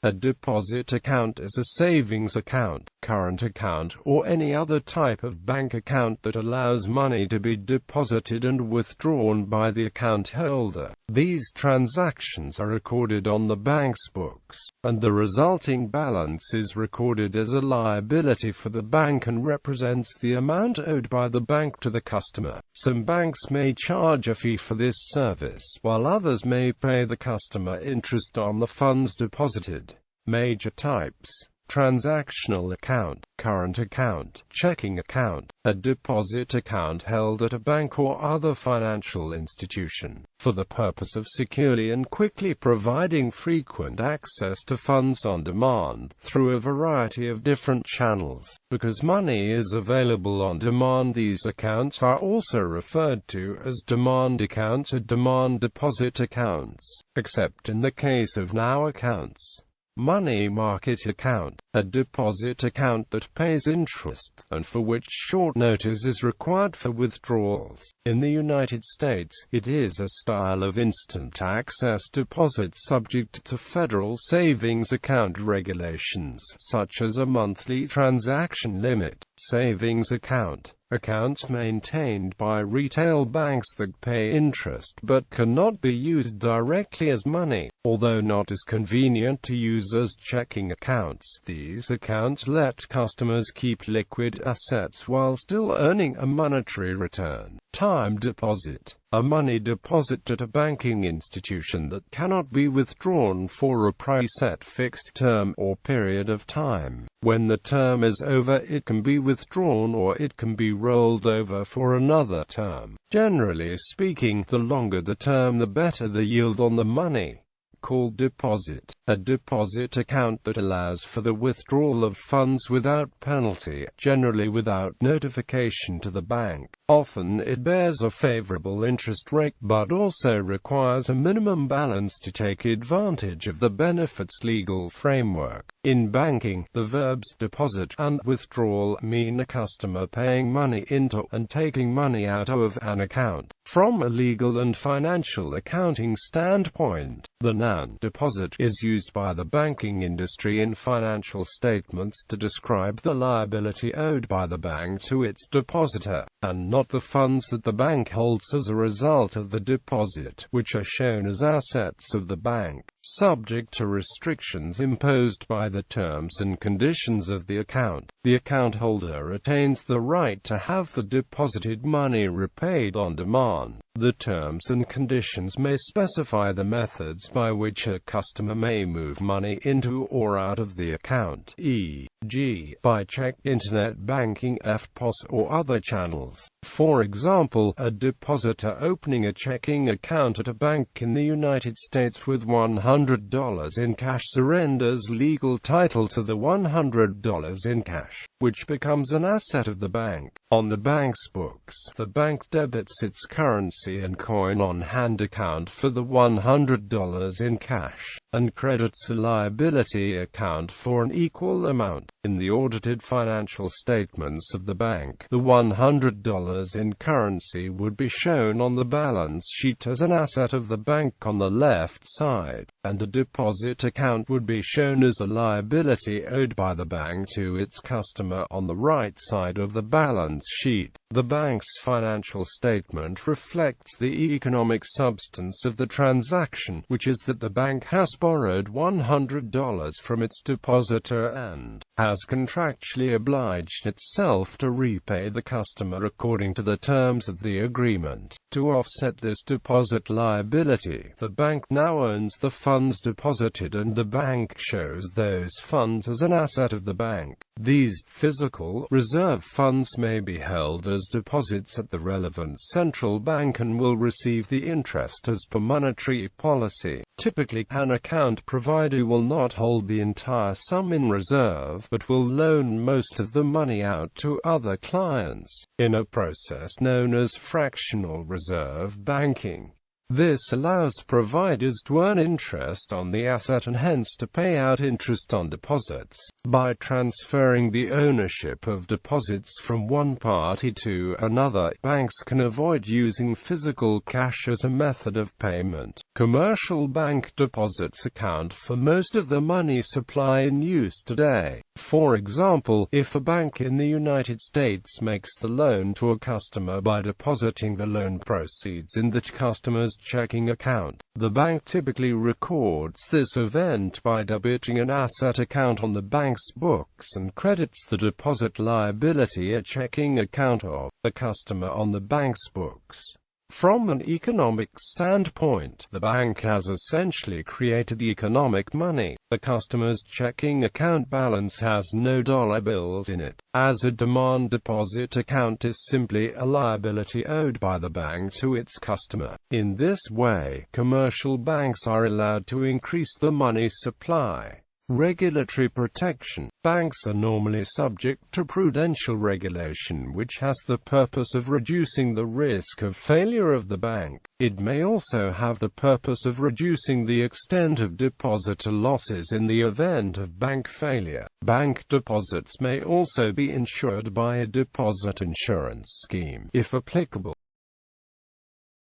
A deposit account is a savings account, current account, or any other type of bank account that allows money to be deposited and withdrawn by the account holder. These transactions are recorded on the bank's books, and the resulting balance is recorded as a liability for the bank and represents the amount owed by the bank to the customer. Some banks may charge a fee for this service, while others may pay the customer interest on the funds deposited. Major types: transactional account, current account, checking account. A deposit account held at a bank or other financial institution, for the purpose of securely and quickly providing frequent access to funds on demand, through a variety of different channels. Because money is available on demand, these accounts are also referred to as demand accounts or demand deposit accounts, except in the case of NOW accounts. Money market account, a deposit account that pays interest, and for which short notice is required for withdrawals. In the United States, it is a style of instant access deposit subject to federal savings account regulations, such as a monthly transaction limit. Savings account, accounts maintained by retail banks that pay interest but cannot be used directly as money, although not as convenient to use as checking accounts. These accounts let customers keep liquid assets while still earning a monetary return. Time deposit, a money deposit at a banking institution that cannot be withdrawn for a preset fixed term or period of time. When the term is over, it can be withdrawn or it can be rolled over for another term. Generally speaking, the longer the term, the better the yield on the money. Called deposit, a deposit account that allows for the withdrawal of funds without penalty, generally without notification to the bank. Often it bears a favorable interest rate, but also requires a minimum balance to take advantage of the benefits legal framework. In banking, the verbs deposit and withdrawal mean a customer paying money into and taking money out of an account. From a legal and financial accounting standpoint, the noun deposit is used by the banking industry in financial statements to describe the liability owed by the bank to its depositor, and not the funds that the bank holds as a result of the deposit, which are shown as assets of the bank, subject to restrictions imposed by the terms and conditions of the account. The account holder retains the right to have the deposited money repaid on demand. The terms and conditions may specify the methods by which a customer may move money into or out of the account, e.g., by check, internet banking, EFTPOS, or other channels. For example, a depositor opening a checking account at a bank in the United States with $100 in cash surrenders legal title to the $100 in cash, which becomes an asset of the bank. On the bank's books, the bank debits its currency and coin on hand account for the $100 in cash, and credits a liability account for an equal amount. In the audited financial statements of the bank, the $100 in currency would be shown on the balance sheet as an asset of the bank on the left side, and a deposit account would be shown as a liability owed by the bank to its customer on the right side of the balance sheet. The bank's financial statement reflects the economic substance of the transaction, which is that the bank has borrowed $100 from its depositor and has contractually obliged itself to repay the customer according to the terms of the agreement. To offset this deposit liability, the bank now owns the funds deposited and the bank shows those funds as an asset of the bank. These physical reserve funds may be held as deposits at the relevant central bank and will receive the interest as per monetary policy. Typically, an account provider will not hold the entire sum in reserve, but will loan most of the money out to other clients, in a process known as fractional reserve banking. This allows providers to earn interest on the asset and hence to pay out interest on deposits. By transferring the ownership of deposits from one party to another, banks can avoid using physical cash as a method of payment. Commercial bank deposits account for most of the money supply in use today. For example, if a bank in the United States makes the loan to a customer by depositing the loan proceeds in the customer's checking account, the bank typically records this event by debiting an asset account on the bank's books and credits the deposit liability a checking account of the customer on the bank's books. From an economic standpoint, the bank has essentially created economic money. The customer's checking account balance has no dollar bills in it, as a demand deposit account is simply a liability owed by the bank to its customer. In this way, commercial banks are allowed to increase the money supply. Regulatory protection. Banks are normally subject to prudential regulation, which has the purpose of reducing the risk of failure of the bank. It may also have the purpose of reducing the extent of depositor losses in the event of bank failure. Bank deposits may also be insured by a deposit insurance scheme, if applicable.